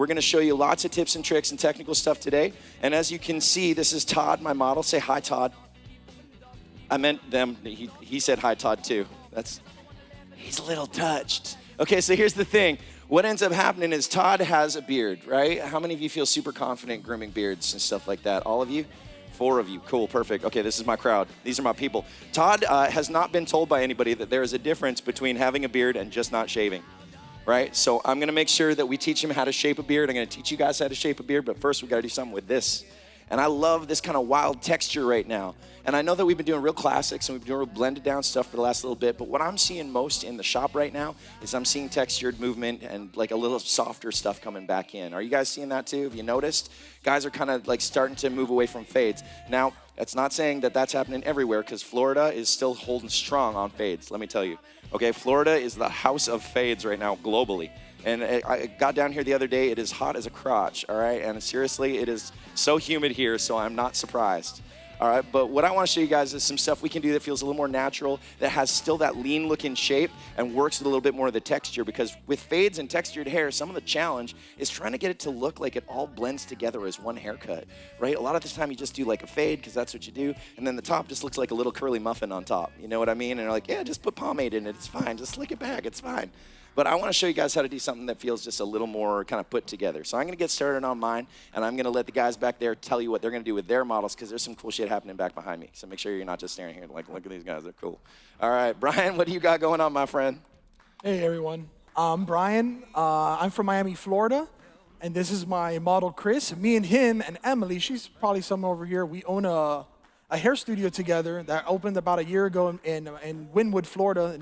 We're going to show you lots of tips and tricks and technical stuff today. And as you can see, this is Todd, my model. Say hi, Todd. I meant them. He said hi, Todd, too. He's a little touched. Okay, so here's the thing. What ends up happening is Todd has a beard, right? How many of you feel super confident grooming beards and stuff like that? All of you? 4 of you. Cool, perfect. Okay, this is my crowd. These are my people. Todd has not been told by anybody that there is a difference between having a beard and just not shaving, right? So I'm going to make sure that we teach him how to shape a beard. I'm going to teach you guys how to shape a beard, but first we got to do something with this. And I love this kind of wild texture right now. And I know that we've been doing real classics and we've been doing real blended down stuff for the last little bit, but what I'm seeing most in the shop right now is I'm seeing textured movement and like a little softer stuff coming back in. Are you guys seeing that too? Have you noticed? Guys are kind of like starting to move away from fades. Now, that's not saying that that's happening everywhere because Florida is still holding strong on fades, let me tell you. Okay, Florida is the house of fades right now globally. And I got down here the other day, it is hot as a crotch, all right? And seriously, it is so humid here, so I'm not surprised. All right, but what I want to show you guys is some stuff we can do that feels a little more natural, that has still that lean looking shape and works with a little bit more of the texture, because with fades and textured hair, some of the challenge is trying to get it to look like it all blends together as one haircut, right? A lot of the time you just do like a fade because that's what you do, and then the top just looks like a little curly muffin on top. You know what I mean? And you're like, yeah, just put pomade in it, it's fine. Just slick it back, it's fine. But I want to show you guys how to do something that feels just a little more kind of put together. So I'm going to get started on mine, and I'm going to let the guys back there tell you what they're going to do with their models, because there's some cool shit happening back behind me. So make sure you're not just staring here like, look at these guys, they're cool. All right, Brian, what do you got going on, my friend? Hey, everyone. I'm Brian. I'm from Miami, Florida, and this is my model, Chris. Me and him and Emily, she's probably somewhere over here, we own a hair studio together that opened about a year ago in Wynwood, Florida,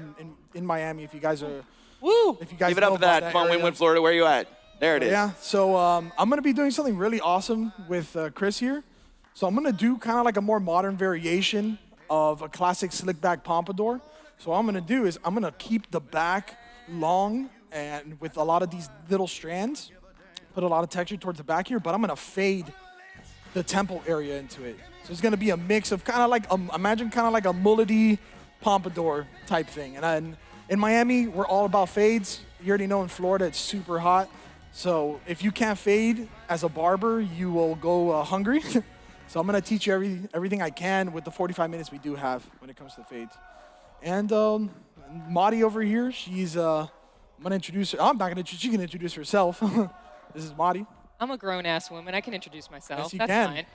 in Miami, if you guys are... Woo! If you guys give it up for that. Come on, Wynwood, Florida. Where are you at? There it is. Yeah. So I'm going to be doing something really awesome with Chris here. So I'm going to do kind of like a more modern variation of a classic slick back pompadour. So what I'm going to do is I'm going to keep the back long and with a lot of these little strands, put a lot of texture towards the back here, but I'm going to fade the temple area into it. So it's going to be a mix of kind of like, imagine kind of like a mullety pompadour type thing. And then in Miami, we're all about fades. You already know in Florida, it's super hot. So if you can't fade as a barber, you will go hungry. So I'm going to teach you everything I can with the 45 minutes we do have when it comes to fades. And Matty over here, she's, I'm going to introduce her. I'm not going to, she can introduce herself. This is Matty. I'm a grown-ass woman. I can introduce myself. Yes, you That's can. fine.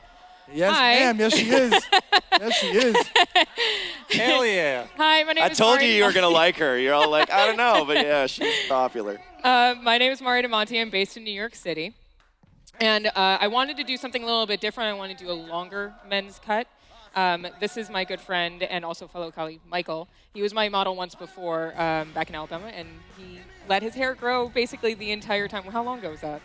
Yes, ma'am. Yes, she is. Yes, she is. Hell yeah. Hi, my name is I told Mari. you were going to like her. You're all like, I don't know, but yeah, she's popular. My name is Mari DeMonte. I'm based in New York City. And I wanted to do something a little bit different. I wanted to do a longer men's cut. This is my good friend and also fellow colleague, Michael. He was my model once before back in Alabama, and he let his hair grow basically the entire time. Well, how long ago was that?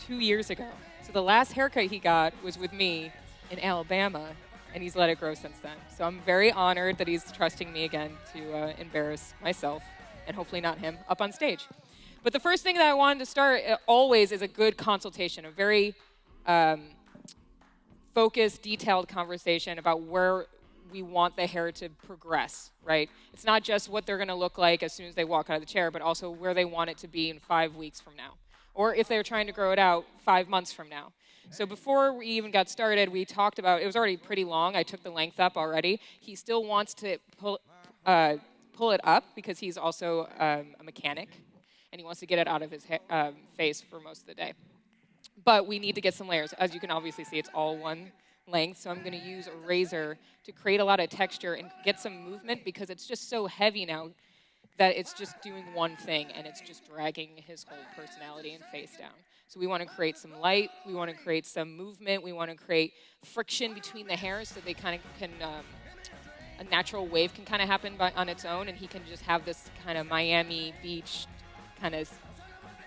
2 years ago. So the last haircut he got was with me in Alabama, and he's let it grow since then. So I'm very honored that he's trusting me again to embarrass myself, and hopefully not him, up on stage. But the first thing that I wanted to start always is a good consultation, a very focused, detailed conversation about where we want the hair to progress, right? It's not just what they're gonna look like as soon as they walk out of the chair, but also where they want it to be in 5 weeks from now. Or if they're trying to grow it out 5 months from now. So before we even got started, we talked about, it was already pretty long. I took the length up already. He still wants to pull it up because he's also a mechanic, and he wants to get it out of his face for most of the day. But we need to get some layers. As you can obviously see, it's all one length. So I'm going to use a razor to create a lot of texture and get some movement because it's just so heavy now that it's just doing one thing, and it's just dragging his whole personality and face down. So we want to create some light, we want to create some movement, we want to create friction between the hairs so they kind of can, a natural wave can kind of happen on its own, and he can just have this kind of Miami Beach kind of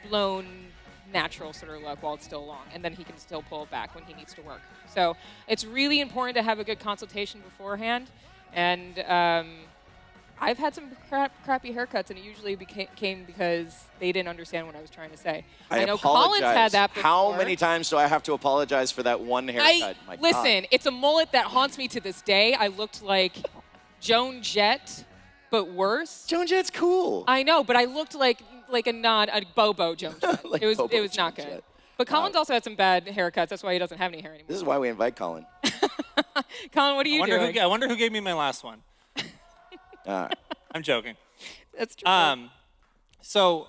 blown natural sort of look while it's still long, and then he can still pull it back when he needs to work. So it's really important to have a good consultation beforehand, and I've had some crappy haircuts, and it usually came because they didn't understand what I was trying to say. I know apologize. Colin's had that before. How many times do I have to apologize for that one haircut? Listen, it's a mullet that haunts me to this day. I looked like Joan Jett, but worse. Joan Jett's cool. I know, but I looked like like a Bobo Jones jet. Like it was Bobo not Jones good. jet. But Colin's also had some bad haircuts. That's why he doesn't have any hair This anymore. is why we invite Colin. Colin, what are you doing? I wonder who gave me my last one. All right. I'm joking. That's true. So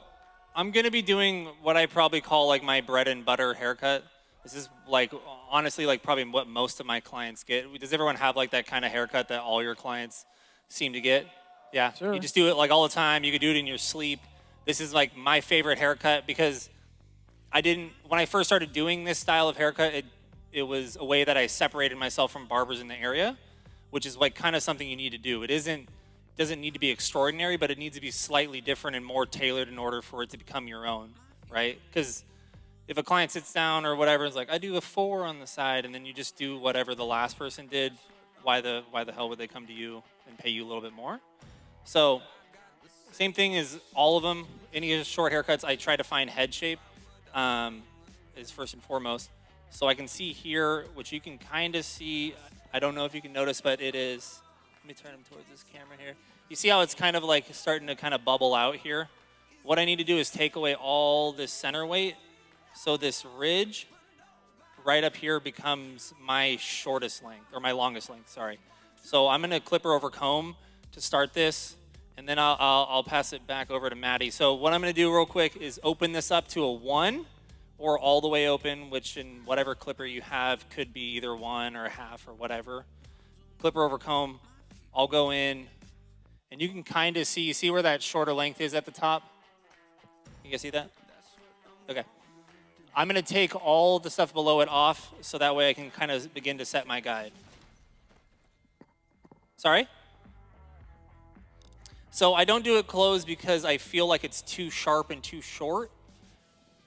I'm going to be doing what I probably call like my bread and butter haircut. This is like, honestly, like probably what most of my clients get. Does everyone have like that kind of haircut that all your clients seem to get? Yeah. Sure. You just do it like all the time. You could do it in your sleep. This is like my favorite haircut because when I first started doing this style of haircut, it was a way that I separated myself from barbers in the area, which is like kind of something you need to do. It doesn't need to be extraordinary, but it needs to be slightly different and more tailored in order for it to become your own, right? Because if a client sits down or whatever, it's like, I do a 4 on the side, and then you just do whatever the last person did, why the hell would they come to you and pay you a little bit more? So same thing as all of them. Any short haircuts, I try to find head shape is first and foremost. So I can see here, which you can kind of see. I don't know if you can notice, but it is. Let me turn him towards this camera here. You see how it's kind of like starting to kind of bubble out here? What I need to do is take away all this center weight. So this ridge right up here becomes my shortest length, or my longest length, sorry. So I'm gonna clipper over comb to start this, and then I'll pass it back over to Matty. So what I'm gonna do real quick is open this up to a 1, or all the way open, which in whatever clipper you have could be either 1 or a half or whatever. Clipper over comb, I'll go in, and you can kind of see where that shorter length is at the top? You guys see that? Okay. I'm gonna take all the stuff below it off, so that way I can kind of begin to set my guide. Sorry? So I don't do it closed because I feel like it's too sharp and too short.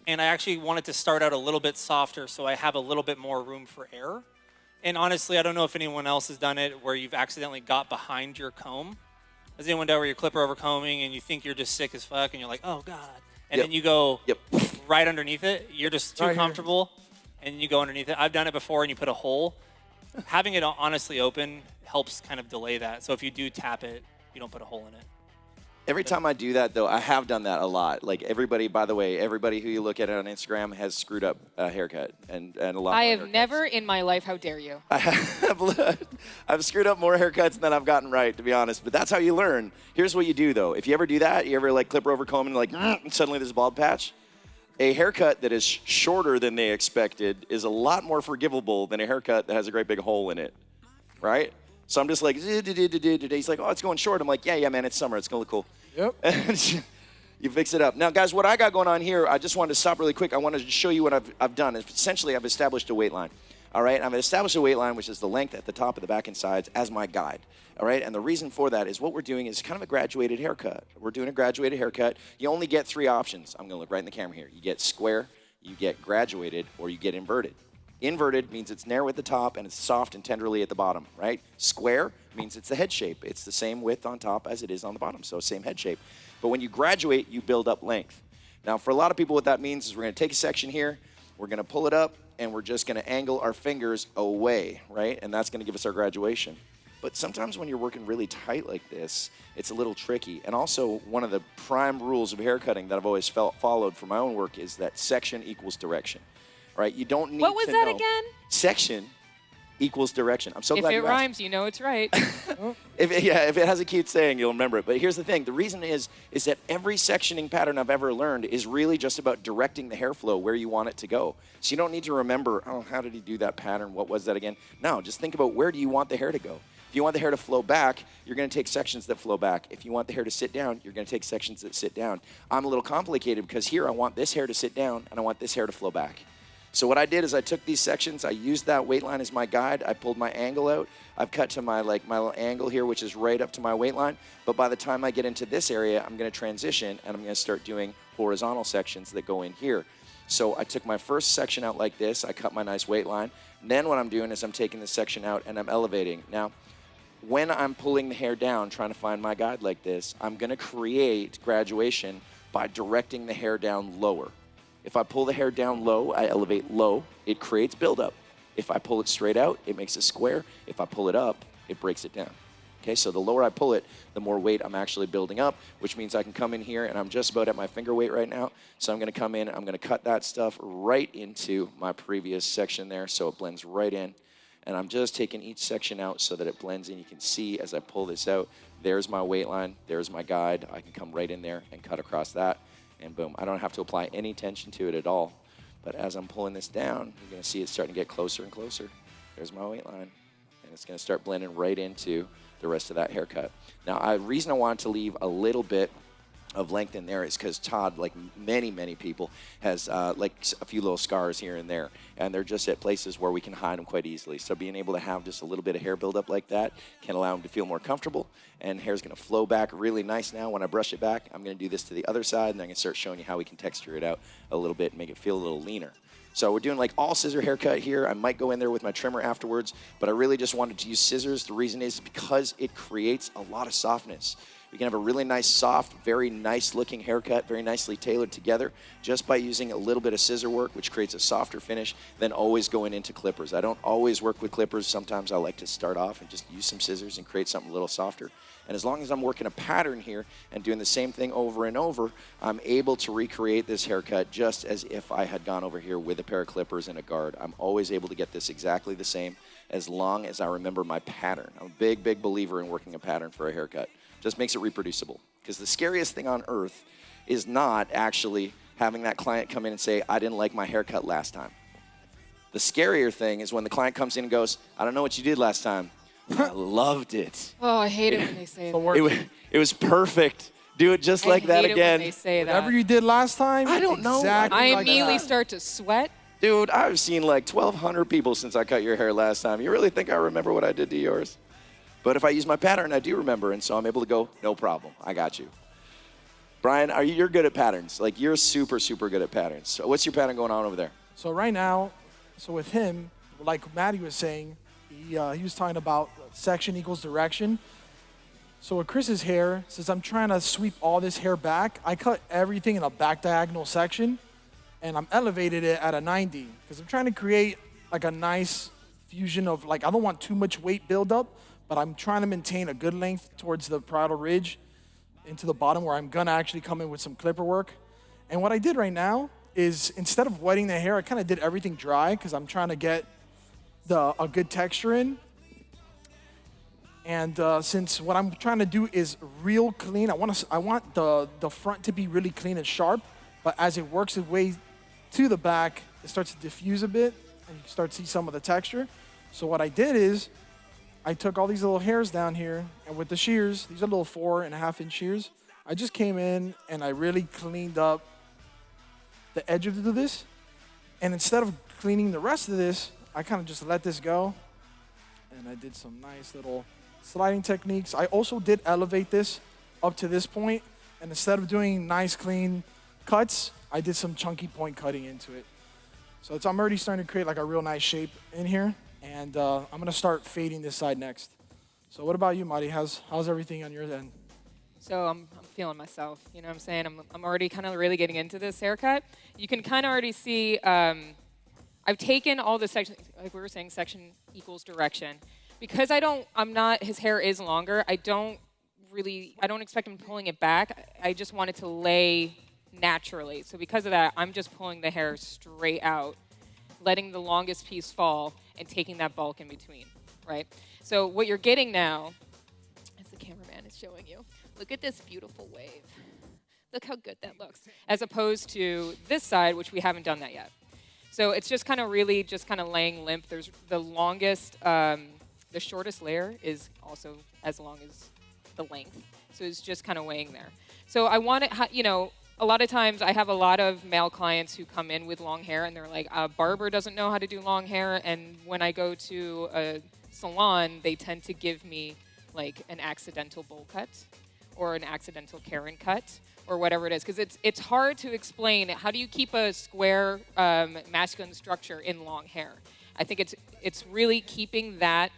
And I actually want it to start out a little bit softer so I have a little bit more room for error. And honestly, I don't know if anyone else has done it where you've accidentally got behind your comb. Has anyone done where you're clipper over combing and you think you're just sick as fuck and you're like, oh God. And then you go right underneath it. You're just too comfortable and you go underneath it. I've done it before and you put a hole. Having it honestly open helps kind of delay that. So if you do tap it, you don't put a hole in it. Every time I do that, though, I have done that a lot. Like everybody, by the way, everybody who you look at on Instagram has screwed up a haircut and a lot. I have never in my life. How dare you? I've screwed up more haircuts than I've gotten right, to be honest. But that's how you learn. Here's what you do, though. If you ever do that, you ever like clipper over comb and like and suddenly there's a bald patch. A haircut that is shorter than they expected is a lot more forgivable than a haircut that has a great big hole in it, right? So I'm just like, he's like, oh, it's going short. I'm like, yeah, man, it's summer. It's going to look cool. Yep. You fix it up. Now, guys, what I got going on here, I just wanted to stop really quick. I wanted to show you what I've done. Essentially, I've established a weight line. All right, I've established a weight line, which is the length at the top of the back and sides as my guide. All right, and the reason for that is what we're doing is kind of a graduated haircut. We're doing a graduated haircut. You only get 3 options. I'm going to look right in the camera here. You get square, you get graduated, or you get inverted. Inverted means it's narrow at the top and it's soft and tenderly at the bottom, right? Square means it's the head shape. It's the same width on top as it is on the bottom, so same head shape. But when you graduate, you build up length. Now, for a lot of people, what that means is we're going to take a section here, we're going to pull it up, and we're just going to angle our fingers away, right? And that's going to give us our graduation. But sometimes when you're working really tight like this, it's a little tricky. And also, one of the prime rules of haircutting that I've always followed for my own work is that section equals direction. Right? You don't need to know. What was that again? Section equals direction. I'm so glad you asked. If it rhymes, you know it's right. If it has a cute saying, you'll remember it. But here's the thing. The reason is that every sectioning pattern I've ever learned is really just about directing the hair flow where you want it to go. So you don't need to remember, oh, how did he do that pattern? What was that again? No, just think about where do you want the hair to go. If you want the hair to flow back, you're going to take sections that flow back. If you want the hair to sit down, you're going to take sections that sit down. I'm a little complicated because here I want this hair to sit down and I want this hair to flow back. So what I did is I took these sections, I used that weight line as my guide, I pulled my angle out, I've cut to my little angle here, which is right up to my weight line, but by the time I get into this area, I'm gonna transition and I'm gonna start doing horizontal sections that go in here. So I took my first section out like this, I cut my nice weight line, and then what I'm doing is I'm taking this section out and I'm elevating. Now, when I'm pulling the hair down, trying to find my guide like this, I'm gonna create graduation by directing the hair down lower. If I pull the hair down low, I elevate low, it creates buildup. If I pull it straight out, it makes a square. If I pull it up, it breaks it down. Okay, so the lower I pull it, the more weight I'm actually building up, which means I can come in here, and I'm just about at my finger weight right now. So I'm going to come in, I'm going to cut that stuff right into my previous section there so it blends right in. And I'm just taking each section out so that it blends in. You can see as I pull this out, there's my weight line, there's my guide. I can come right in there and cut across that, and boom. I don't have to apply any tension to it at all. But as I'm pulling this down, you're going to see it starting to get closer and closer. There's my weight line, and it's going to start blending right into the rest of that haircut. Now, the reason I wanted to leave a little bit of length in there is because Todd, like many people, has like a few little scars here and there, and they're just at places where we can hide them quite easily. So being able to have just a little bit of hair buildup like that can allow him to feel more comfortable, and hair's going to flow back really nice now. When I brush it back, I'm going to do this to the other side, and I'm going to start showing you how we can texture it out a little bit and make it feel a little leaner. So we're doing like all scissor haircut here. I might go in there with my trimmer afterwards, but I really just wanted to use scissors. The reason is because it creates a lot of softness. We can have a really nice, soft, very nice looking haircut, very nicely tailored together just by using a little bit of scissor work, which creates a softer finish than always going into clippers. I don't always work with clippers. Sometimes I like to start off and just use some scissors and create something a little softer. And as long as I'm working a pattern here and doing the same thing over and over, I'm able to recreate this haircut just as if I had gone over here with a pair of clippers and a guard. I'm always able to get this exactly the same as long as I remember my pattern. I'm a big believer in working a pattern for a haircut. Just makes it reproducible. Because the scariest thing on earth is not actually having that client come in and say, I didn't like my haircut last time. The scarier thing is when the client comes in and goes, I don't know what you did last time. I loved it. Oh, I hate it when they say that. It was perfect. Do it just like that again. I hate it when they say that. Whatever you did last time, I don't know. exactly I like immediately that. start to sweat. Dude, I've seen like 1,200 people since I cut your hair last time. You really think I remember what I did to yours? But if I use my pattern, I do remember, and so I'm able to go, no problem, I got you. Brian, you're good at patterns. Like, you're super good at patterns. So what's your pattern going on over there? So right now, with him, like Matty was saying, he was talking about section equals direction. So with Chris's hair, since I'm trying to sweep all this hair back, I cut everything in a back diagonal section, and I'm elevated it at a 90, because I'm trying to create like a nice fusion of, like, I don't want too much weight buildup, but I'm trying to maintain a good length towards the parietal ridge into the bottom where I'm gonna actually come in with some clipper work. And what I did right now is, instead of wetting the hair, I kind of did everything dry because I'm trying to get a good texture in. And since what I'm trying to do is real clean, I want the front to be really clean and sharp, but as it works its way to the back, it starts to diffuse a bit, and you start to see some of the texture. So what I did is, I took all these little hairs down here, and with the shears, these are little 4.5-inch shears, I just came in and I really cleaned up the edge of this. And instead of cleaning the rest of this, I kind of just let this go. And I did some nice little sliding techniques. I also did elevate this up to this point, and instead of doing nice clean cuts, I did some chunky point cutting into it. So I'm already starting to create like a real nice shape in here. And I'm gonna start fading this side next. So what about you, Matty? How's everything on your end? So I'm feeling myself. You know what I'm saying? I'm already kind of really getting into this haircut. You can kind of already see I've taken all the sections, like we were saying, section equals direction. Because his hair is longer, I don't expect him pulling it back. I just want it to lay naturally. So because of that, I'm just pulling the hair straight out, letting the longest piece fall, and taking that bulk in between, right? So what you're getting now, as the cameraman is showing you, look at this beautiful wave. Look how good that looks. As opposed to this side, which we haven't done that yet. So it's just kind of really just kind of laying limp. There's the longest, the shortest layer is also as long as the length. So it's just kind of weighing there. So I want it, a lot of times I have a lot of male clients who come in with long hair and they're like, barber doesn't know how to do long hair, and when I go to a salon, they tend to give me like an accidental bowl cut or an accidental Karen cut or whatever it is, because it's hard to explain. How do you keep a square masculine structure in long hair? I think it's really keeping that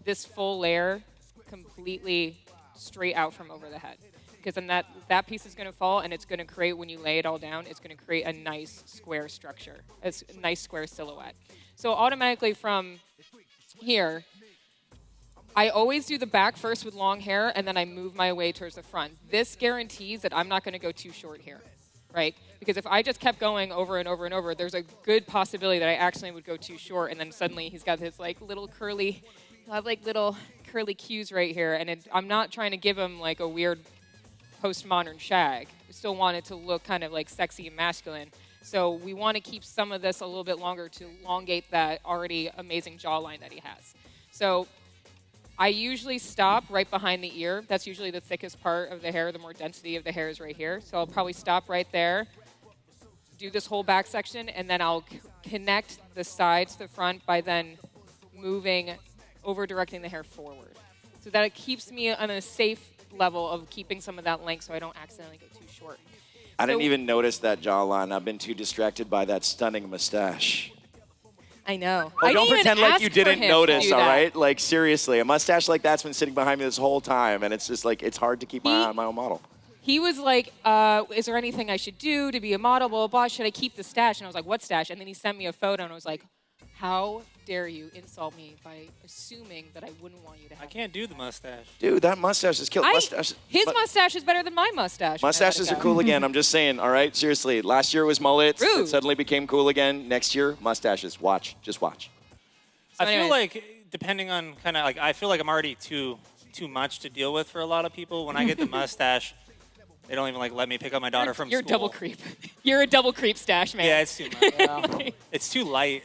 this full layer completely straight out from over the head. Because then that piece is going to fall, and it's going to create, when you lay it all down, it's going to create a nice square structure, a nice square silhouette. So automatically from here, I always do the back first with long hair, and then I move my way towards the front. This guarantees that I'm not going to go too short here, right? Because if I just kept going over and over and over, there's a good possibility that I actually would go too short, and then suddenly he's got his like little curly, he'll have like little curly cues right here, and I'm not trying to give him like a weird postmodern shag. I still want it to look kind of like sexy and masculine. So we want to keep some of this a little bit longer to elongate that already amazing jawline that he has. So I usually stop right behind the ear. That's usually the thickest part of the hair. The more density of the hair is right here. So I'll probably stop right there, do this whole back section, and then I'll connect the side to the front by then moving, over-directing the hair forward. So that it keeps me on a safe level of keeping some of that length so I don't accidentally go too short. I didn't even notice that jawline. I've been too distracted by that stunning mustache. I know. Oh, I don't didn't pretend even like ask you for didn't him to notice, do all that. right? Like, seriously, a mustache like that's been sitting behind me this whole time, and it's just like, it's hard to keep my eye on my own model. He was like, is there anything I should do to be a model, blah, blah, blah. Should I keep the stash? And I was like, what stash? And then he sent me a photo, and I was like, how dare you insult me by assuming that I wouldn't want you to have I can't do the mustache. Dude, that mustache is killed. His mustache is better than my mustache. Mustaches are cool again. I'm just saying, all right? Seriously, last year was mullets. Rude. It suddenly became cool again. Next year, mustaches. Watch. Just watch. I feel anyways. like, depending on kind of like, I feel like I'm already too much to deal with for a lot of people. When I get the mustache, they don't even like let me pick up my daughter from You're school. double creep. You're a double creep stash, man. Yeah, it's too much. It's too light.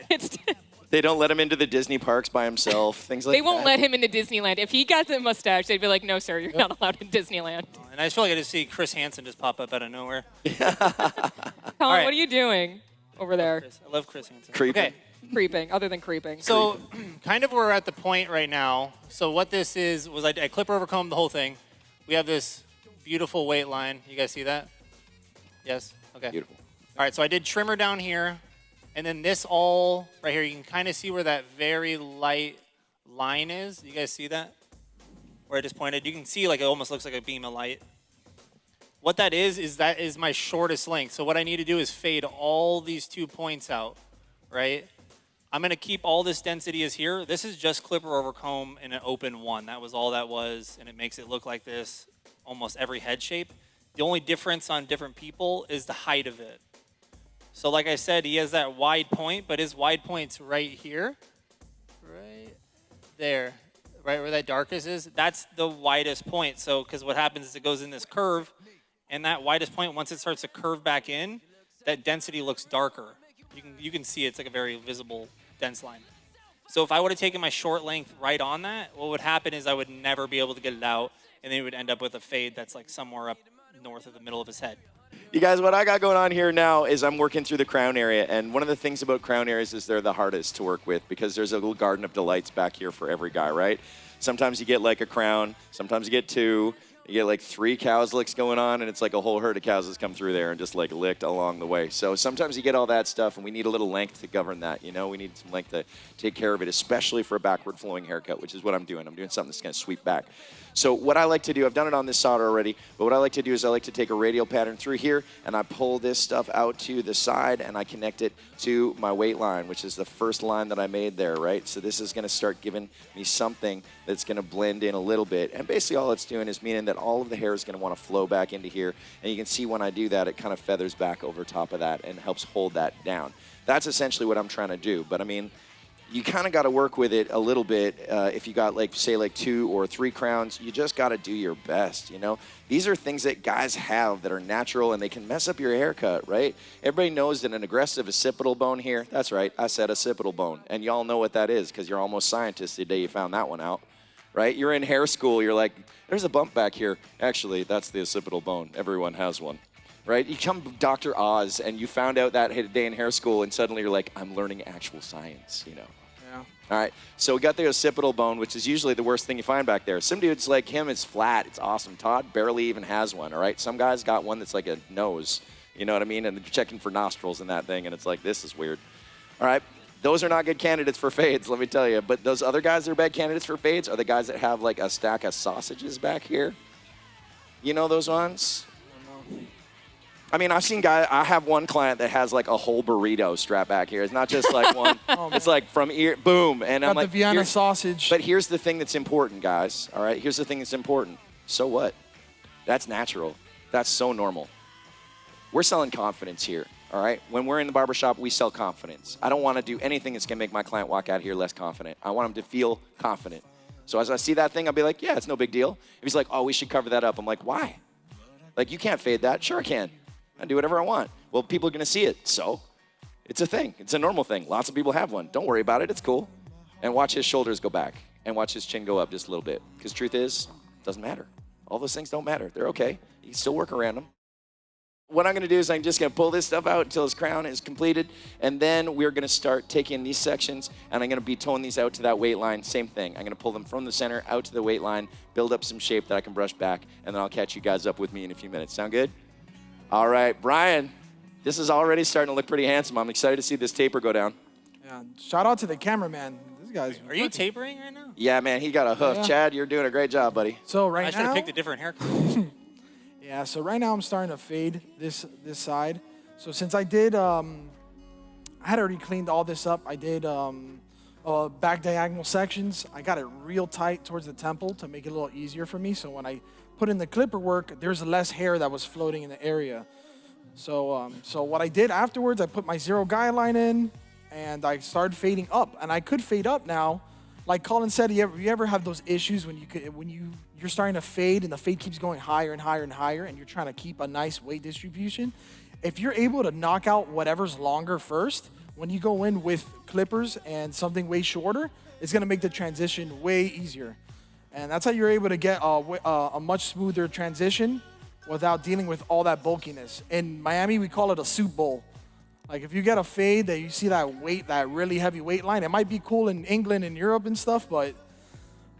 They don't let him into the Disney parks by himself. Things like that. They won't let him into Disneyland. If he got the mustache, they'd be like, no, sir, you're not allowed in Disneyland. And I just feel like I just see Chris Hansen just pop up out of nowhere. Colin, right. what are you doing over there? I love Chris Hansen. Creeping. Okay. Creeping, other than creeping. So, kind of we're at the point right now. So what this is was I clipper overcomb the whole thing. We have this beautiful weight line. You guys see that? Yes? Okay. Beautiful. All right, so I did trimmer down here. And then this all right here, you can kind of see where that very light line is. You guys see that? Where I just pointed. You can see like it almost looks like a beam of light. What that is my shortest length. So what I need to do is fade all these 2 points out, right? I'm going to keep all this density as here. This is just clipper over comb in an open one. That was all that was, and it makes it look like this almost every head shape. The only difference on different people is the height of it. So like I said, he has that wide point, but his wide point's right here, right there, right where that darkest is. That's the widest point. So because what happens is it goes in this curve, and that widest point, once it starts to curve back in, that density looks darker. You can see it's like a very visible dense line. So if I would have taken my short length right on that, what would happen is I would never be able to get it out, and then it would end up with a fade that's like somewhere up north of the middle of his head. You guys, what I got going on here now is I'm working through the crown area, and one of the things about crown areas is they're the hardest to work with because there's a little garden of delights back here for every guy, right? Sometimes you get like a crown, sometimes you get two, you get like 3 cowlicks going on, and it's like a whole herd of cows that's come through there and just like licked along the way. So sometimes you get all that stuff, and we need a little length to govern that, you know? We need some length to take care of it, especially for a backward flowing haircut, which is what I'm doing. I'm doing something that's going to sweep back. So what I like to do, I've done it on this solder already, but what I like to do is I like to take a radial pattern through here, and I pull this stuff out to the side, and I connect it to my weight line, which is the first line that I made there, right? So this is going to start giving me something that's going to blend in a little bit. And basically all it's doing is meaning that all of the hair is going to want to flow back into here. And you can see when I do that, it kind of feathers back over top of that and helps hold that down. That's essentially what I'm trying to do. But I mean, you kind of got to work with it a little bit. If you got like, say like 2 or 3 crowns, you just got to do your best, you know? These are things that guys have that are natural and they can mess up your haircut, right? Everybody knows that an aggressive occipital bone here, that's right, I said occipital bone. And y'all know what that is because you're almost scientists the day you found that one out, right? You're in hair school, you're like, there's a bump back here. Actually, that's the occipital bone. Everyone has one. Right? You come Dr. Oz and you found out that day in hair school and suddenly you're like, I'm learning actual science, you know? Yeah. All right, so we got the occipital bone, which is usually the worst thing you find back there. Some dudes like him, it's flat, it's awesome. Todd barely even has one, all right? Some guys got one that's like a nose, you know what I mean? And they're checking for nostrils and that thing, and it's like, this is weird. All right, those are not good candidates for fades, let me tell you. But those other guys that are bad candidates for fades are the guys that have like a stack of sausages back here. You know those ones? I mean, I've seen guys. I have one client that has like a whole burrito strapped back here. It's not just like one. It's like from ear, boom, and I'm Got like the Vienna sausage. But here's the thing that's important, guys. All right, here's the thing that's important. So what? That's natural. That's so normal. We're selling confidence here. All right. When we're in the barbershop, we sell confidence. I don't want to do anything that's gonna make my client walk out here less confident. I want him to feel confident. So as I see that thing, I'll be like, yeah, it's no big deal. If he's like, oh, we should cover that up, I'm like, why? Like, you can't fade that. Sure I can. I do whatever I want. Well, people are going to see it, so it's a thing. It's a normal thing. Lots of people have one. Don't worry about it. It's cool. And watch his shoulders go back and watch his chin go up just a little bit. Because truth is, it doesn't matter. All those things don't matter. They're okay. You can still work around them. What I'm going to do is I'm just going to pull this stuff out until his crown is completed, and then we're going to start taking these sections, and I'm going to be toning these out to that weight line. Same thing. I'm going to pull them from the center out to the weight line, build up some shape that I can brush back, and then I'll catch you guys up with me in a few minutes. Sound good? All right, Brian, this is already starting to look pretty handsome. I'm excited to see this taper go down. Yeah, shout out to the cameraman. This guy's. Are you tapering right now? Yeah, man, he got a hoof. Yeah. Chad, you're doing a great job, buddy. So I right should have now, picked a different haircut. yeah. So right now I'm starting to fade this side. So since I did, I had already cleaned all this up. I did back diagonal sections. I got it real tight towards the temple to make it a little easier for me. So when I put in the clipper work, there's less hair that was floating in the area. So so what I did afterwards, I put my zero guideline in, and I started fading up. And I could fade up now. Like Colin said, you ever have those issues when you're starting to fade and the fade keeps going higher and higher and higher, and you're trying to keep a nice weight distribution? If you're able to knock out whatever's longer first, when you go in with clippers and something way shorter, it's gonna make the transition way easier. And that's how you're able to get a much smoother transition without dealing with all that bulkiness. In Miami, we call it a soup bowl. Like if you get a fade that you see that weight, that really heavy weight line, it might be cool in England and Europe and stuff, but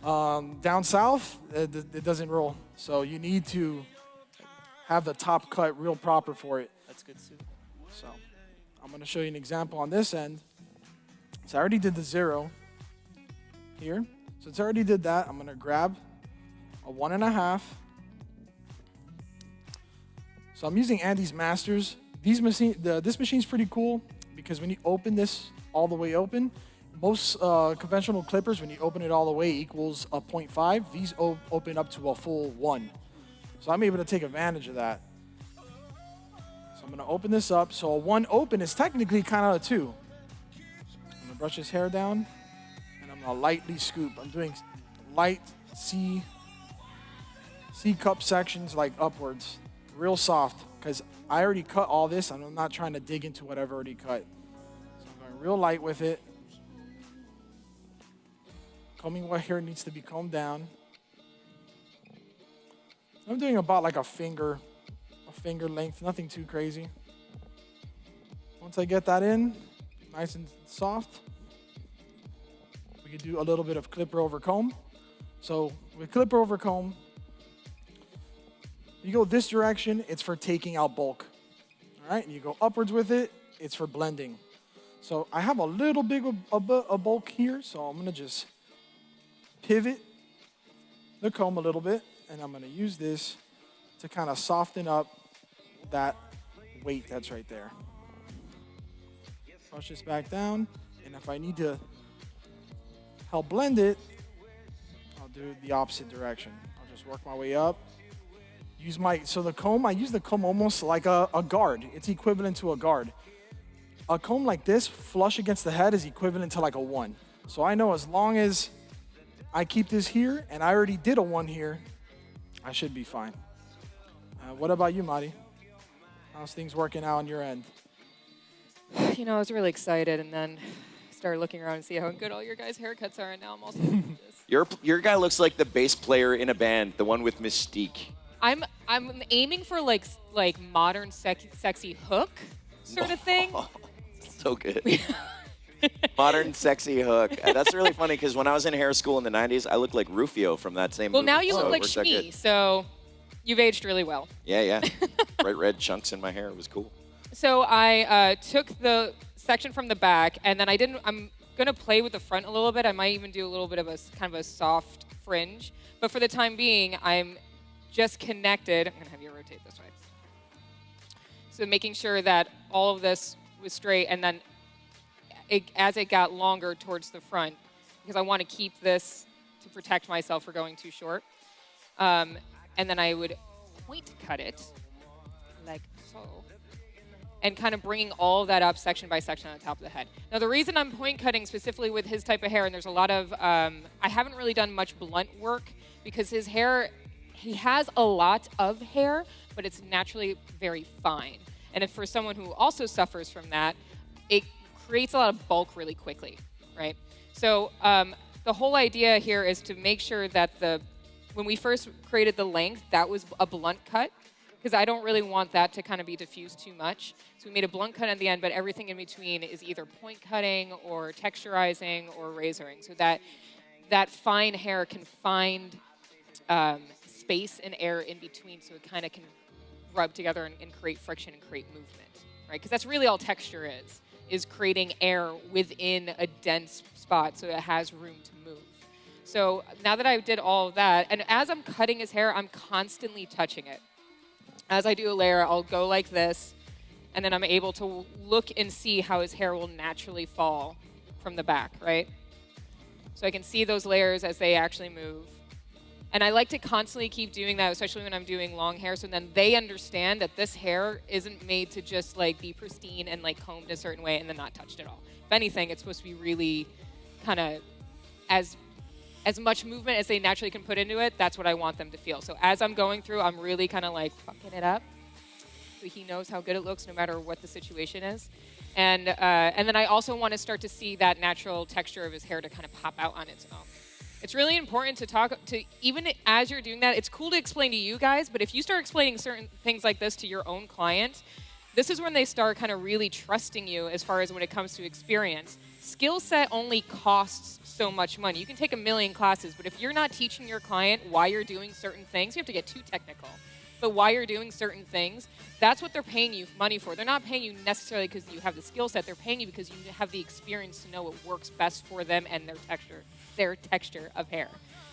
down south, it doesn't roll. So you need to have the top cut real proper for it. That's good soup. So I'm gonna show you an example on this end. So I already did the zero here. So it's already did that. I'm gonna grab a 1.5. So I'm using Andy's Masters. This machine's pretty cool because when you open this all the way open, most conventional clippers, when you open it all the way, equals a 0.5. These open up to a full 1. So I'm able to take advantage of that. So I'm gonna open this up. So a 1 open is technically kind of a 2. I'm gonna brush his hair down, and I'm gonna lightly scoop. I'm doing light C cup sections, like upwards, real soft, because I already cut all this, and I'm not trying to dig into what I've already cut. So I'm going real light with it. Combing what hair needs to be combed down. I'm doing about like a finger length, nothing too crazy. Once I get that in, nice and soft, we could do a little bit of clipper over comb. So with clipper over comb, you go this direction, it's for taking out bulk. All right, and you go upwards with it, it's for blending. So I have a little bit of bulk here, so I'm gonna just pivot the comb a little bit, and I'm gonna use this to kind of soften up that weight that's right there. Push this back down, and if I need to help blend it, I'll do the opposite direction. I'll just work my way up. So the comb, I use the comb almost like a guard. It's equivalent to a guard. A comb like this, flush against the head, is equivalent to like a 1. So I know as long as I keep this here, and I already did a 1 here, I should be fine. What about you, Matty? How's things working out on your end? You know, I was really excited, and then started looking around and see how good all your guys' haircuts are, and now I'm also just... Your guy looks like the bass player in a band, the one with Mystique. I'm aiming for like modern sexy hook sort of thing. So good. Modern sexy hook. That's really funny because when I was in hair school in the 90s, I looked like Rufio from that same movie. Well, now you so look like Shmi, so you've aged really well. Yeah. Bright red chunks in my hair. It was cool. So I took the section from the back, and then I'm gonna play with the front a little bit. I might even do a little bit of a kind of a soft fringe, but for the time being, I'm just connected. I'm gonna have you rotate this way. So making sure that all of this was straight, and then as it got longer towards the front, because I want to keep this to protect myself for going too short. And then I would point cut it, like so, and kind of bringing all of that up section by section on the top of the head. Now, the reason I'm point cutting specifically with his type of hair, and there's a lot of, I haven't really done much blunt work because his hair, he has a lot of hair, but it's naturally very fine. And if for someone who also suffers from that, it creates a lot of bulk really quickly, right? So the whole idea here is to make sure that when we first created the length, that was a blunt cut, because I don't really want that to kind of be diffused too much. So we made a blunt cut at the end, but everything in between is either point cutting or texturizing or razoring, so that fine hair can find space and air in between, so it kind of can rub together and create friction and create movement, right? Because that's really all texture is creating air within a dense spot so it has room to move. So now that I did all of that, and as I'm cutting his hair, I'm constantly touching it. As I do a layer, I'll go like this, and then I'm able to look and see how his hair will naturally fall from the back, right? So I can see those layers as they actually move. And I like to constantly keep doing that, especially when I'm doing long hair, so then they understand that this hair isn't made to just like be pristine and like combed a certain way and then not touched at all. If anything, it's supposed to be really kind of as much movement as they naturally can put into it. That's what I want them to feel. So as I'm going through, I'm really kind of like fucking it up, so he knows how good it looks no matter what the situation is. And then I also want to start to see that natural texture of his hair to kind of pop out on its own. It's really important to talk to, even as you're doing that, it's cool to explain to you guys, but if you start explaining certain things like this to your own client, this is when they start kind of really trusting you as far as when it comes to experience. Skill set only costs so much money. You can take 1 million classes, but if you're not teaching your client why you're doing certain things, you have to get too technical, but why you're doing certain things, that's what they're paying you money for. They're not paying you necessarily because you have the skill set. They're paying you because you have the experience to know what works best for them and their texture of hair.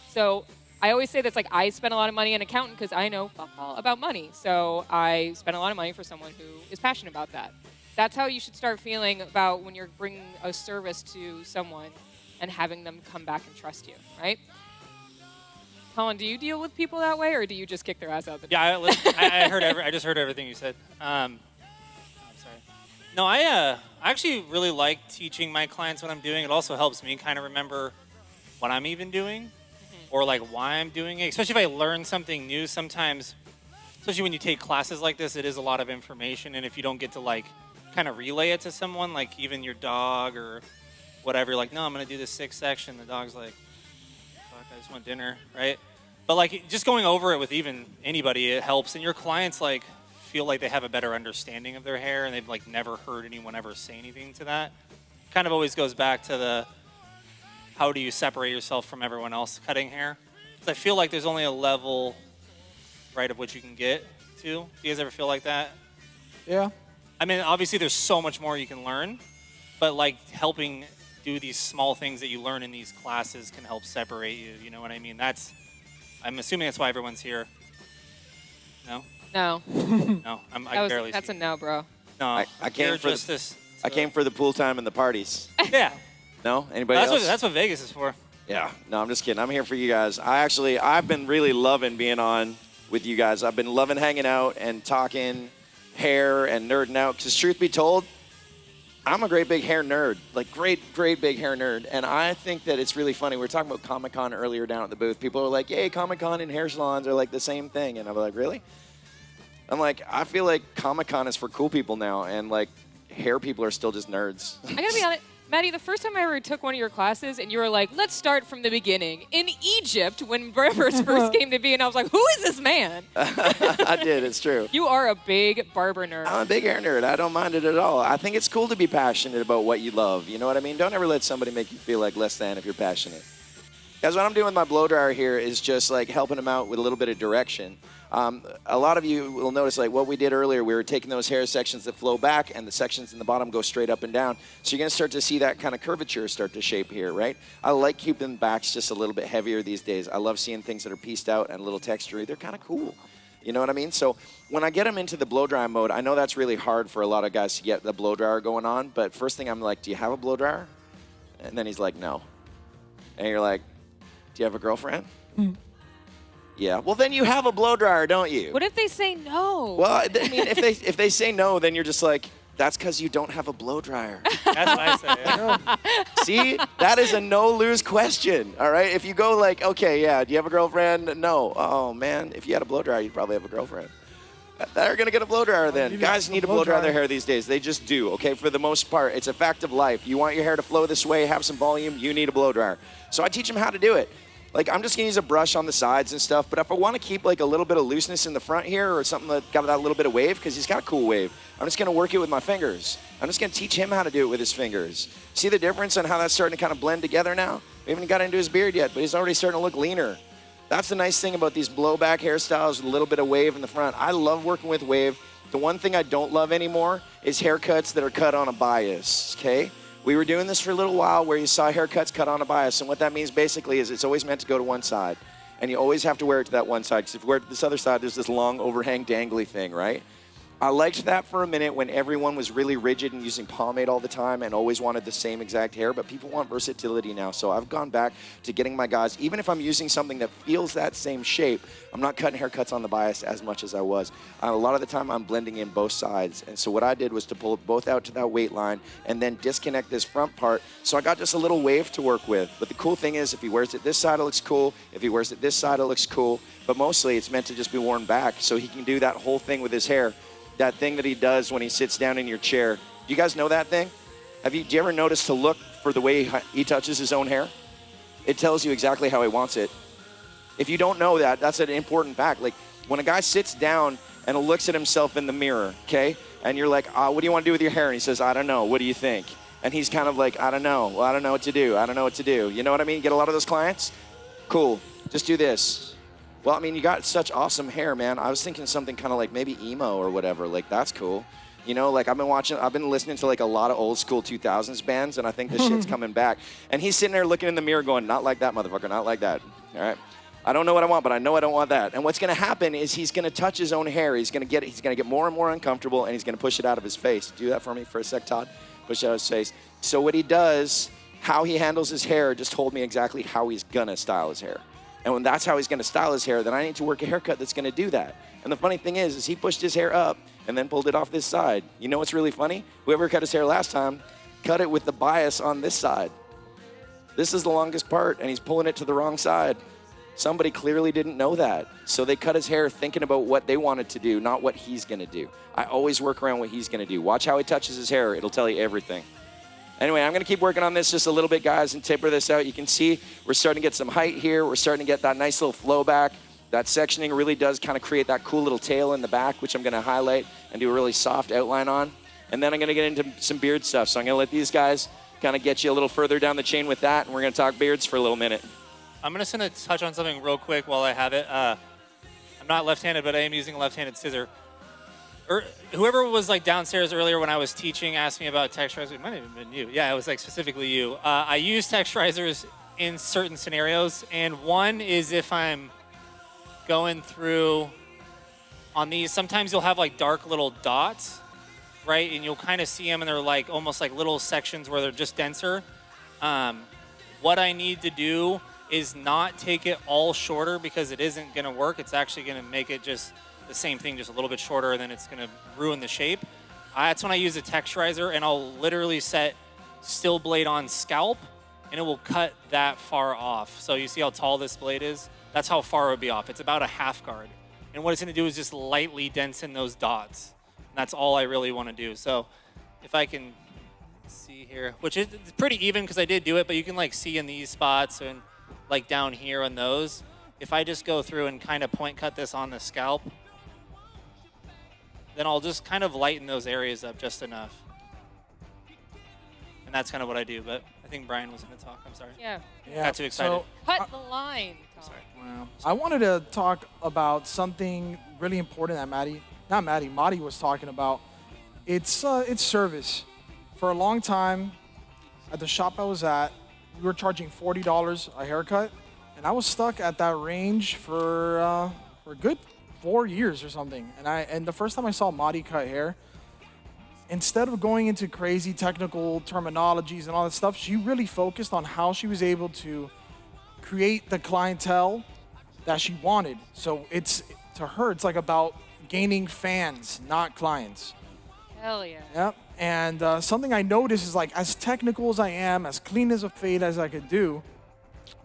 So I always say that's like I spend a lot of money on an accountant because I know fuck all about money. So I spend a lot of money for someone who is passionate about that. That's how you should start feeling about when you're bringing a service to someone and having them come back and trust you, right? Colin, do you deal with people that way, or do you just kick their ass out the door? Yeah, I just heard everything you said. I'm sorry. No, I actually really like teaching my clients what I'm doing. It also helps me kind of remember what I'm even doing, or like why I'm doing it. Especially if I learn something new. Sometimes, especially when you take classes like this, it is a lot of information, and if you don't get to like kind of relay it to someone, like even your dog or whatever, you're like, no, I'm gonna do this 6th section. The dog's like, fuck, I just want dinner, right? But like just going over it with even anybody, it helps, and your clients like feel like they have a better understanding of their hair, and they've like never heard anyone ever say anything to that. Kind of always goes back to the how do you separate yourself from everyone else cutting hair? Because I feel like there's only a level, right, of what you can get to. Do you guys ever feel like that? Yeah. I mean, obviously there's so much more you can learn, but like helping do these small things that you learn in these classes can help separate you. You know what I mean? I'm assuming that's why everyone's here. No? No. No, I barely That's see. a no, bro. No, I came for I came for the pool time and the parties. Yeah. No? Anybody else? That's what Vegas is for. Yeah. No, I'm just kidding. I'm here for you guys. I've been really loving being on with you guys. I've been loving hanging out and talking hair and nerding out. Because truth be told, I'm a great big hair nerd. Like great big hair nerd. And I think that it's really funny. We were talking about Comic-Con earlier down at the booth. People are like, yay, Comic-Con and hair salons are like the same thing. And I'm like, really? I'm like, I feel like Comic-Con is for cool people now. And like hair people are still just nerds. I gotta be honest, Matty, the first time I ever took one of your classes and you were like, let's start from the beginning. In Egypt, when barbers first came to be, and I was like, who is this man? I did, it's true. You are a big barber nerd. I'm a big hair nerd. I don't mind it at all. I think it's cool to be passionate about what you love. You know what I mean? Don't ever let somebody make you feel like less than if you're passionate. Guys, what I'm doing with my blow dryer here is just like helping them out with a little bit of direction. A lot of you will notice like what we did earlier, we were taking those hair sections that flow back and the sections in the bottom go straight up and down. So you're going to start to see that kind of curvature start to shape here, right? I like keeping backs just a little bit heavier these days. I love seeing things that are pieced out and a little textury. They're kind of cool. You know what I mean? So when I get him into the blow dry mode, I know that's really hard for a lot of guys to get the blow dryer going on. But first thing I'm like, do you have a blow dryer? And then he's like, no. And you're like, do you have a girlfriend? Yeah. Well, then you have a blow dryer, don't you? What if they say no? Well, I mean, if they say no, then you're just like, that's because you don't have a blow dryer. That's what I say. Yeah. See, that is a no-lose question, all right? If you go like, okay, yeah, do you have a girlfriend? No. Oh, man, if you had a blow dryer, you'd probably have a girlfriend. They're going to get a blow dryer then. Guys need to blow dry their hair these days. They just do, okay? For the most part, it's a fact of life. You want your hair to flow this way, have some volume, you need a blow dryer. So I teach them how to do it. Like, I'm just going to use a brush on the sides and stuff, but if I want to keep, like, a little bit of looseness in the front here or something that got that little bit of wave, because he's got a cool wave, I'm just going to work it with my fingers. I'm just going to teach him how to do it with his fingers. See the difference on how that's starting to kind of blend together now? We haven't got into his beard yet, but he's already starting to look leaner. That's the nice thing about these blowback hairstyles with a little bit of wave in the front. I love working with wave. The one thing I don't love anymore is haircuts that are cut on a bias, okay? We were doing this for a little while where you saw haircuts cut on a bias, and what that means basically is it's always meant to go to one side, and you always have to wear it to that one side, because if you wear it to this other side, there's this long overhang dangly thing, right? I liked that for a minute when everyone was really rigid and using pomade all the time and always wanted the same exact hair, but people want versatility now. So I've gone back to getting my guys, even if I'm using something that feels that same shape, I'm not cutting haircuts on the bias as much as I was. A lot of the time I'm blending in both sides. And so what I did was to pull it both out to that weight line and then disconnect this front part. So I got just a little wave to work with. But the cool thing is if he wears it this side, it looks cool. If he wears it this side, it looks cool. But mostly it's meant to just be worn back so he can do that whole thing with his hair. That thing that he does when he sits down in your chair. Do you guys know that thing? Do you ever notice to look for the way he touches his own hair? It tells you exactly how he wants it. If you don't know that, that's an important fact. Like when a guy sits down and looks at himself in the mirror, okay? And you're like, what do you want to do with your hair? And he says, I don't know. What do you think? And he's kind of like, I don't know. Well, I don't know what to do. I don't know what to do. You know what I mean? Get a lot of those clients? Cool. Just do this. Well, I mean, you got such awesome hair, man. I was thinking something kind of like maybe emo or whatever. Like, that's cool. You know, like I've been listening to like a lot of old school 2000s bands, and I think this shit's coming back. And he's sitting there looking in the mirror going, not like that, motherfucker, not like that. All right? I don't know what I want, but I know I don't want that. And what's going to happen is he's going to touch his own hair. He's going to get more and more uncomfortable, and he's going to push it out of his face. Do that for me for a sec, Todd. Push it out of his face. So what he does, how he handles his hair, just told me exactly how he's going to style his hair. And when that's how he's going to style his hair, then I need to work a haircut that's going to do that. And the funny thing is he pushed his hair up and then pulled it off this side. You know what's really funny? Whoever cut his hair last time cut it with the bias on this side. This is the longest part, and he's pulling it to the wrong side. Somebody clearly didn't know that. So they cut his hair thinking about what they wanted to do, not what he's going to do. I always work around what he's going to do. Watch how he touches his hair. It'll tell you everything. Anyway, I'm going to keep working on this just a little bit, guys, and taper this out. You can see we're starting to get some height here. We're starting to get that nice little flow back. That sectioning really does kind of create that cool little tail in the back, which I'm going to highlight and do a really soft outline on. And then I'm going to get into some beard stuff. So I'm going to let these guys kind of get you a little further down the chain with that, and we're going to talk beards for a little minute. I'm just going to touch on something real quick while I have it. I'm not left-handed, but I am using a left-handed scissor. Whoever was like downstairs earlier when I was teaching asked me about texturizers. It might have even been you. Yeah, it was like specifically you. I use texturizers in certain scenarios, and one is if I'm going through on these. Sometimes you'll have like dark little dots, right? And you'll kind of see them, and they're like almost like little sections where they're just denser. What I need to do is not take it all shorter because it isn't going to work. It's actually going to make it just the same thing, just a little bit shorter, and then it's going to ruin the shape. That's when I use a texturizer, and I'll literally set still blade on scalp, and it will cut that far off. So you see how tall this blade is? That's how far it would be off. It's about a half guard. And what it's going to do is just lightly dense in those dots. And that's all I really want to do. So if I can see here, which is pretty even because I did do it, but you can like see in these spots and like down here on those. If I just go through and kind of point cut this on the scalp, then I'll just kind of lighten those areas up just enough. And that's kind of what I do, but I think Brian was going to talk. I'm sorry. Yeah. Got too excited. So, Cut the line, Tom. Sorry. wow. I wanted to talk about something really important that Matty was talking about. It's service. For a long time, at the shop I was at, we were charging $40 a haircut, and I was stuck at that range for a good 4 years or something. And the first time I saw Matty cut hair, instead of going into crazy technical terminologies and all that stuff, she really focused on how she was able to create the clientele that she wanted. So to her, it's like about gaining fans, not clients. Hell yeah. Yep. And something I noticed is, like, as technical as I am, as clean as a fade as I could do,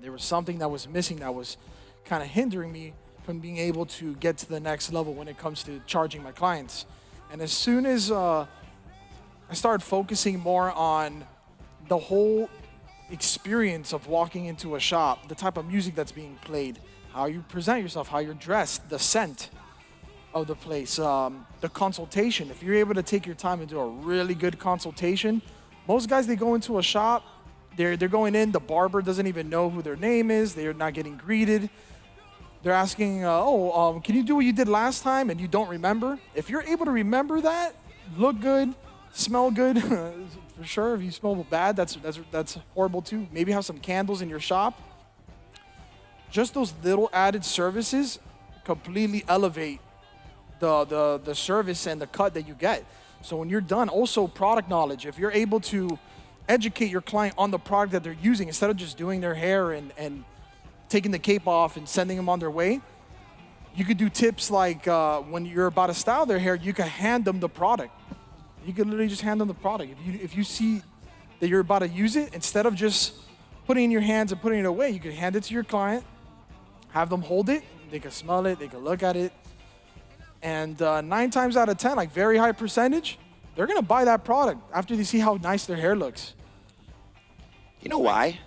there was something that was missing that was kind of hindering me from being able to get to the next level when it comes to charging my clients. And as soon as I started focusing more on the whole experience of walking into a shop, the type of music that's being played, how you present yourself, how you're dressed, the scent of the place, the consultation. If you're able to take your time and do a really good consultation, most guys, they go into a shop, they're going in, the barber doesn't even know who their name is, they're not getting greeted. They're asking, can you do what you did last time, and you don't remember? If you're able to remember that, look good, smell good, for sure. If you smell bad, that's horrible too. Maybe have some candles in your shop. Just those little added services completely elevate the service and the cut that you get. So when you're done, also product knowledge. If you're able to educate your client on the product that they're using, instead of just doing their hair and taking the cape off and sending them on their way, you could do tips like when you're about to style their hair, you can hand them the product. You can literally just hand them the product. If you see that you're about to use it, instead of just putting it in your hands and putting it away, you can hand it to your client, have them hold it, they can smell it, they can look at it, and 9 times out of 10, like very high percentage, they're gonna buy that product after they see how nice their hair looks. You know why?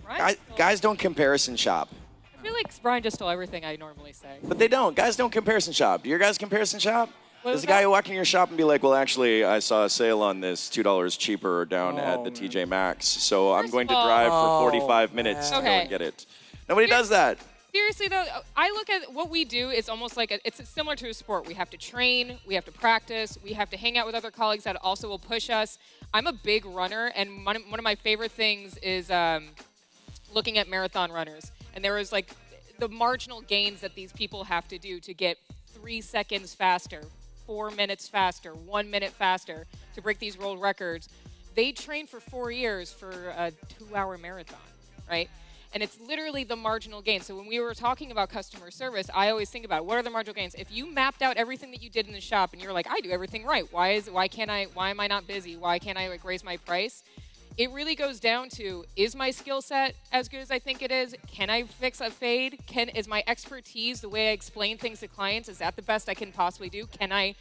Right? Guys don't comparison shop. I feel like Brian just stole everything I normally say. But they don't. Guys don't comparison shop. Do your guys comparison shop? Does a guy walk in your shop and be like, well, actually, I saw a sale on this, $2 cheaper down at the TJ Maxx, so I'm going to drive for 45 minutes to go and get it. Nobody does that. Seriously though, I look at what we do is almost like it's similar to a sport. We have to train, we have to practice, we have to hang out with other colleagues that also will push us. I'm a big runner, and one of my favorite things is looking at marathon runners. And there is like the marginal gains that these people have to do to get 3 seconds faster, 4 minutes faster, 1 minute faster to break these world records. They train for 4 years for a 2-hour marathon, right? And it's literally the marginal gain. So when we were talking about customer service, I always think about what are the marginal gains. If you mapped out everything that you did in the shop and you're like, I do everything right. Why am I not busy? Why can't I raise my price? It really goes down to, is my skill set as good as I think it is? Can I fix a fade? Is my expertise, the way I explain things to clients, is that the best I can possibly do? Can I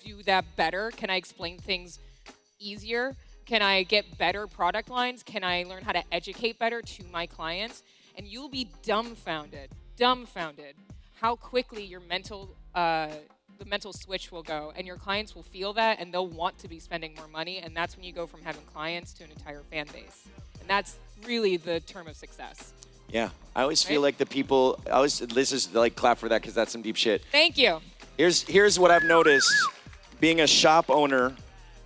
do that better? Can I explain things easier? Can I get better product lines? Can I learn how to educate better to my clients? And you'll be dumbfounded how quickly your the mental switch will go, and your clients will feel that, and they'll want to be spending more money, and that's when you go from having clients to an entire fan base. And that's really the term of success. Yeah, I always feel like the people, this is like clap for that because that's some deep shit. Thank you. Here's what I've noticed being a shop owner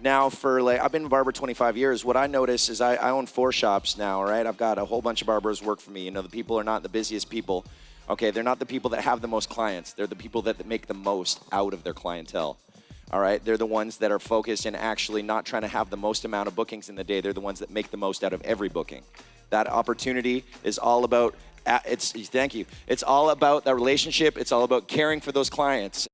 now for I've been a barber 25 years. What I notice is I own 4 shops now, right? I've got a whole bunch of barbers work for me. You know, the people are not the busiest people. Okay, they're not the people that have the most clients. They're the people that make the most out of their clientele. All right, they're the ones that are focused and actually not trying to have the most amount of bookings in the day. They're the ones that make the most out of every booking. That opportunity is all about, thank you. It's all about that relationship. It's all about caring for those clients.